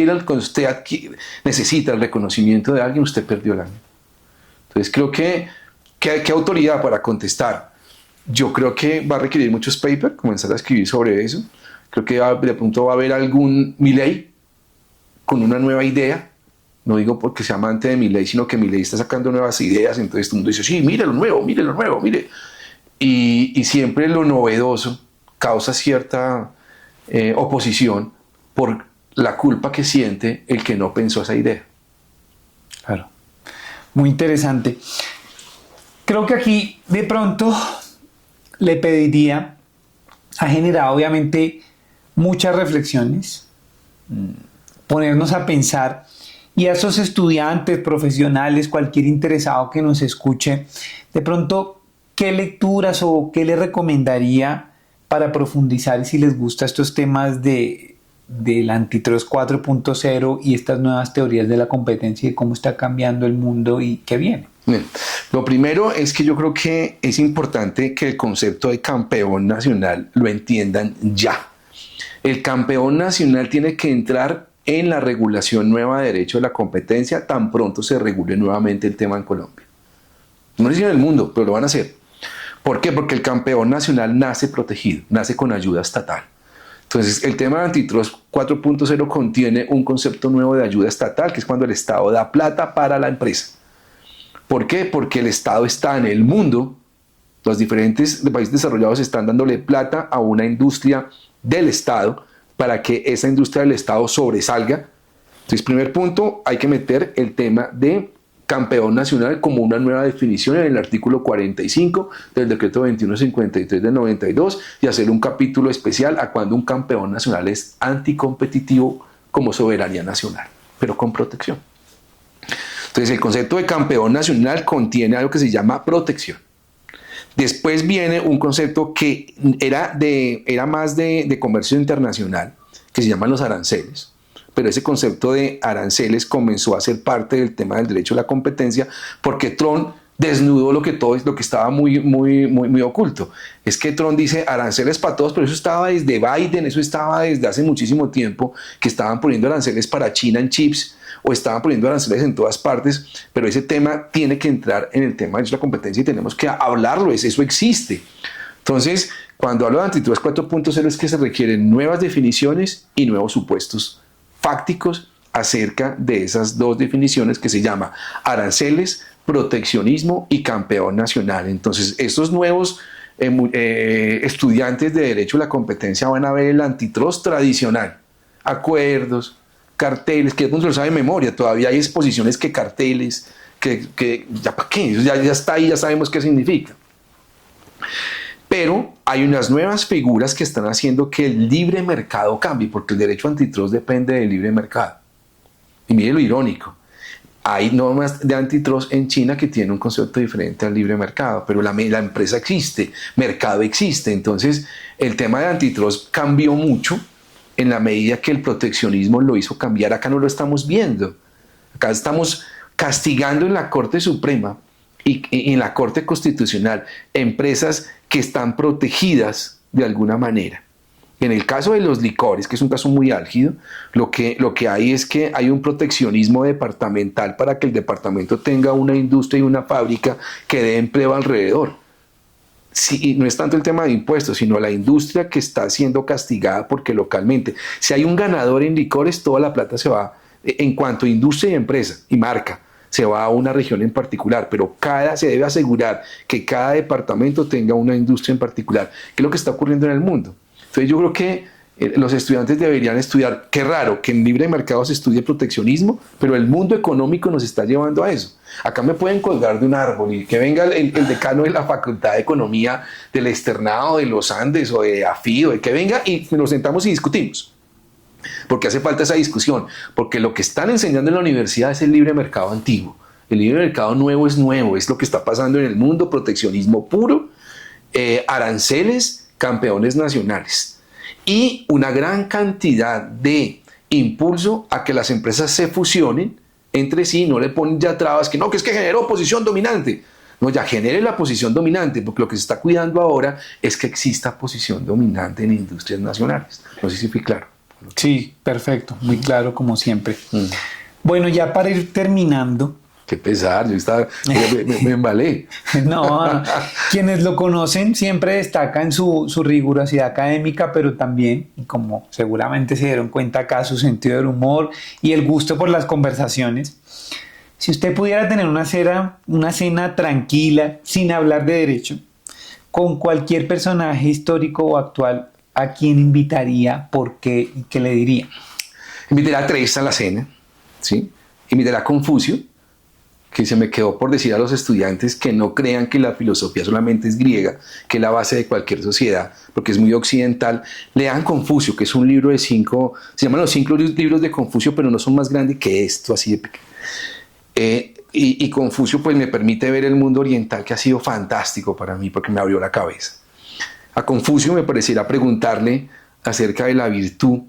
necesita el reconocimiento de alguien, usted perdió el año. Entonces creo que ¿Qué autoridad para contestar? Yo creo que va a requerir muchos papers, comenzar a escribir sobre eso. Creo que de pronto va a haber algún Milei con una nueva idea. No digo porque sea amante de Milei, sino que Milei está sacando nuevas ideas. Entonces todo el mundo dice, sí, mire lo nuevo, mire. Y siempre lo novedoso causa cierta oposición por la culpa que siente el que no pensó esa idea. Claro. Muy interesante. Creo que aquí de pronto le pediría, ha generado obviamente muchas reflexiones, ponernos a pensar y a esos estudiantes, profesionales, cualquier interesado que nos escuche, de pronto, ¿qué lecturas o qué le recomendaría para profundizar si les gusta estos temas del antitrust 4.0 y estas nuevas teorías de la competencia y cómo está cambiando el mundo y qué viene? Bien. Lo primero es que yo creo que es importante que el concepto de campeón nacional lo entiendan ya. El campeón nacional tiene que entrar en la regulación nueva de derecho de la competencia tan pronto se regule nuevamente el tema en Colombia. No lo dicen en el mundo, pero lo van a hacer. ¿Por qué? Porque el campeón nacional nace protegido, nace con ayuda estatal. Entonces, el tema de Antitrust 4.0 contiene un concepto nuevo de ayuda estatal, que es cuando el Estado da plata para la empresa. ¿Por qué? Porque el Estado está en el mundo, los diferentes países desarrollados están dándole plata a una industria del Estado para que esa industria del Estado sobresalga Entonces, primer punto, hay que meter el tema de campeón nacional como una nueva definición en el artículo 45 del decreto 2153 del 92 y hacer un capítulo especial a cuando un campeón nacional es anticompetitivo como soberanía nacional, pero con protección. Entonces, el concepto de campeón nacional contiene algo que se llama protección. Después viene un concepto que era más de comercio internacional, que se llaman los aranceles. Pero ese concepto de aranceles comenzó a ser parte del tema del derecho a la competencia porque Trump desnudó lo que estaba muy oculto. Es que Trump dice aranceles para todos, pero eso estaba desde Biden, eso estaba desde hace muchísimo tiempo, que estaban poniendo aranceles para China en chips o estaban poniendo aranceles en todas partes, pero ese tema tiene que entrar en el tema de la competencia y tenemos que hablarlo, eso existe. Entonces, cuando hablo de Antitrust 4.0 es que se requieren nuevas definiciones y nuevos supuestos fácticos acerca de esas dos definiciones que se llama aranceles, proteccionismo y campeón nacional. Entonces, estos nuevos estudiantes de Derecho a la Competencia van a ver el antitrust tradicional, acuerdos, carteles, que no se lo sabe de memoria, todavía hay exposiciones que carteles, que ya para qué, ya está ahí, ya sabemos qué significa. Pero hay unas nuevas figuras que están haciendo que el libre mercado cambie, porque el derecho antitrust depende del libre mercado. Y mire lo irónico, hay normas de antitrust en China que tienen un concepto diferente al libre mercado, pero la empresa existe, mercado existe. Entonces, el tema de antitrust cambió mucho en la medida que el proteccionismo lo hizo cambiar. Acá no lo estamos viendo. Acá estamos castigando en la Corte Suprema y en la Corte Constitucional empresas que están protegidas de alguna manera. En el caso de los licores, que es un caso muy álgido, lo que hay es que hay un proteccionismo departamental para que el departamento tenga una industria y una fábrica que dé empleo alrededor. Sí, no es tanto el tema de impuestos, sino la industria que está siendo castigada porque localmente, si hay un ganador en licores, toda la plata se va, en cuanto a industria y empresa y marca, se va a una región en particular, pero se debe asegurar que cada departamento tenga una industria en particular, que es lo que está ocurriendo en el mundo. Entonces yo creo que los estudiantes deberían estudiar, qué raro que en libre mercado se estudie proteccionismo, pero el mundo económico nos está llevando a eso. Acá me pueden colgar de un árbol y que venga el decano de la Facultad de Economía del Externado, de los Andes o de AFI, o de que venga y nos sentamos y discutimos. Porque hace falta esa discusión, porque lo que están enseñando en la universidad es el libre mercado antiguo. El libre mercado nuevo, es lo que está pasando en el mundo, proteccionismo puro, aranceles, campeones nacionales y una gran cantidad de impulso a que las empresas se fusionen entre sí, no le ponen ya trabas que es que generó posición dominante. No, ya genere la posición dominante, porque lo que se está cuidando ahora es que exista posición dominante en industrias nacionales. No sé si fui claro. Sí, perfecto, muy claro como siempre. Bueno, ya para ir terminando. Qué pesar, me embalé. No, quienes lo conocen siempre destacan su rigurosidad académica, pero también, como seguramente se dieron cuenta acá, su sentido del humor y el gusto por las conversaciones. Si usted pudiera tener una cena tranquila, sin hablar de derecho, con cualquier personaje histórico o actual, ¿a quién invitaría? ¿Por qué? ¿Y qué le diría? Invitaría a Teresa a la cena, ¿sí? Invitaría a Confucio, que se me quedó por decir a los estudiantes que no crean que la filosofía solamente es griega, que es la base de cualquier sociedad, porque es muy occidental. Lean Confucio, que es un libro de 5, se llaman los 5 libros de Confucio, pero no son más grandes que esto, así de pequeño. Y Confucio pues me permite ver el mundo oriental, que ha sido fantástico para mí, porque me abrió la cabeza. A Confucio me pareciera preguntarle acerca de la virtud,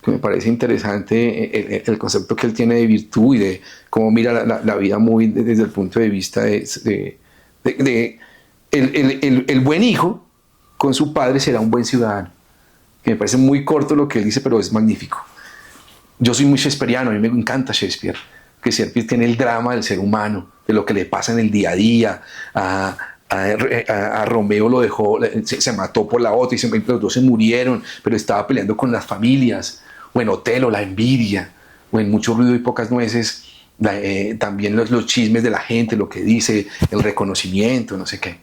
que me parece interesante el concepto que él tiene de virtud y de cómo mira la vida muy desde el punto de vista el buen hijo con su padre será un buen ciudadano. Y me parece muy corto lo que él dice, pero es magnífico. Yo soy muy shakespeariano, a mí me encanta Shakespeare, que Shakespeare tiene el drama del ser humano, de lo que le pasa en el día a día. A Romeo lo dejó, se mató por la otra y los dos se murieron, pero estaba peleando con las familias. O en Otelo, la envidia, o en Mucho ruido y pocas nueces, también los chismes de la gente, lo que dice, el reconocimiento, no sé qué.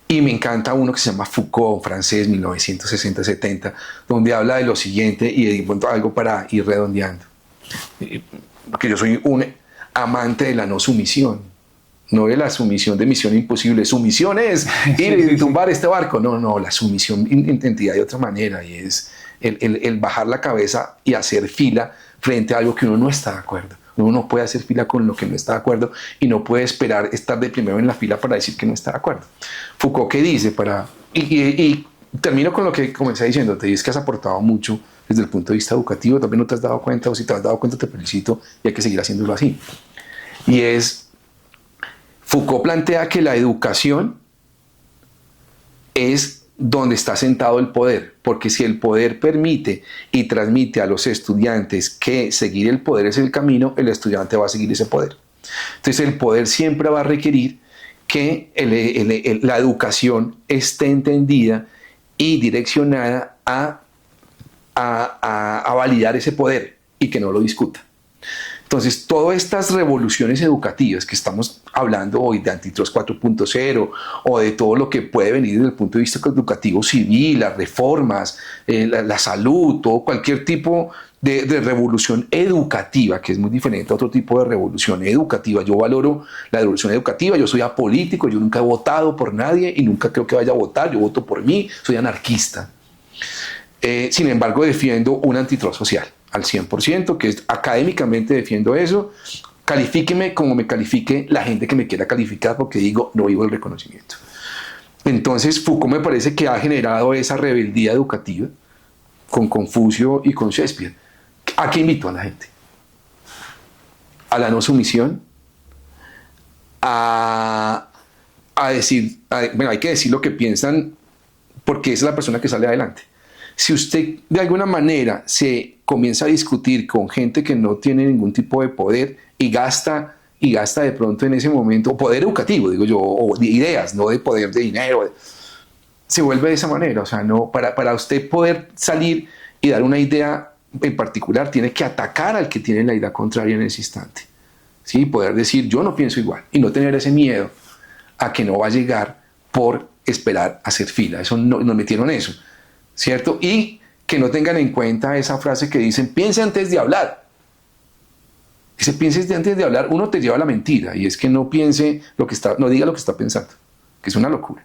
Y me encanta uno que se llama Foucault, francés, 1960-70, donde habla de lo siguiente y de algo para ir redondeando. porque yo soy un amante de la no sumisión, no de la sumisión de Misión Imposible. Sumisión es ir y tumbar este barco. No, la sumisión entendida de otra manera, y es el bajar la cabeza y hacer fila frente a algo que uno no está de acuerdo. Uno no puede hacer fila con lo que no está de acuerdo y no puede esperar estar de primero en la fila para decir que no está de acuerdo. Foucault, ¿qué dice? Y termino con lo que comencé diciendo. Te dices que has aportado mucho desde el punto de vista educativo. También no te has dado cuenta, o si te has dado cuenta te felicito, y hay que seguir haciéndolo así. Y Foucault plantea que la educación es donde está sentado el poder, porque si el poder permite y transmite a los estudiantes que seguir el poder es el camino, el estudiante va a seguir ese poder. Entonces el poder siempre va a requerir que la educación esté entendida y direccionada a validar ese poder y que no lo discuta. Entonces, todas estas revoluciones educativas que estamos hablando hoy de Antitrust 4.0 o de todo lo que puede venir desde el punto de vista educativo civil, las reformas, la salud, todo cualquier tipo de revolución educativa, que es muy diferente a otro tipo de revolución educativa. Yo valoro la revolución educativa, yo soy apolítico, yo nunca he votado por nadie y nunca creo que vaya a votar, yo voto por mí, soy anarquista. Sin embargo, defiendo un antitrust social al 100%, que es, académicamente defiendo eso. Califíqueme como me califique la gente que me quiera calificar, porque digo, no vivo el reconocimiento. Entonces, Foucault me parece que ha generado esa rebeldía educativa con Confucio y con Shakespeare. ¿A qué invito a la gente? A la no sumisión, a decir, bueno, hay que decir lo que piensan, porque esa es la persona que sale adelante. Si usted de alguna manera se comienza a discutir con gente que no tiene ningún tipo de poder y gasta de pronto en ese momento, poder educativo, digo yo, o de ideas, no de poder de dinero, se vuelve de esa manera. O sea, no, para usted poder salir y dar una idea en particular, tiene que atacar al que tiene la idea contraria en ese instante. ¿Sí? Poder decir, yo no pienso igual, y no tener ese miedo a que no va a llegar por esperar a hacer fila. Eso nos metieron eso, ¿cierto? Y que no tengan en cuenta esa frase que dicen, piense antes de hablar. Ese piense antes de hablar, uno te lleva a la mentira, y es que no piense no diga lo que está pensando, que es una locura.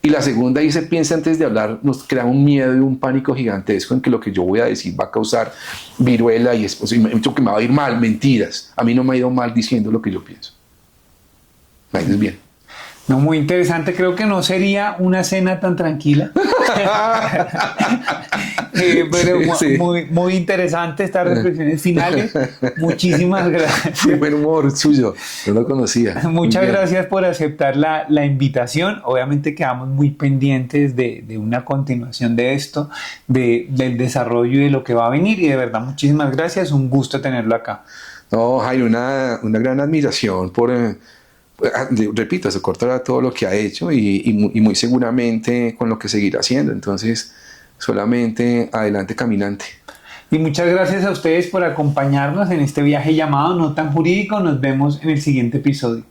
Y la segunda dice, piense antes de hablar, nos crea un miedo y un pánico gigantesco en que lo que yo voy a decir va a causar viruela y que me va a ir mal, mentiras. A mí no me ha ido mal diciendo lo que yo pienso. Me ha ido bien. No, muy interesante. Creo que no sería una cena tan tranquila. Pero sí. Muy interesante estas reflexiones finales. Muchísimas gracias. Muy buen humor suyo, no lo conocía. Muchas gracias por aceptar la invitación. Obviamente quedamos muy pendientes de una continuación de esto, del desarrollo y de lo que va a venir. Y de verdad, muchísimas gracias. Un gusto tenerlo acá. No, Jairo, una gran admiración por... repito, se cortará todo lo que ha hecho y muy seguramente con lo que seguirá haciendo. Entonces, solamente adelante, caminante. Y muchas gracias a ustedes por acompañarnos en este viaje llamado No Tan Jurídico. Nos vemos en el siguiente episodio.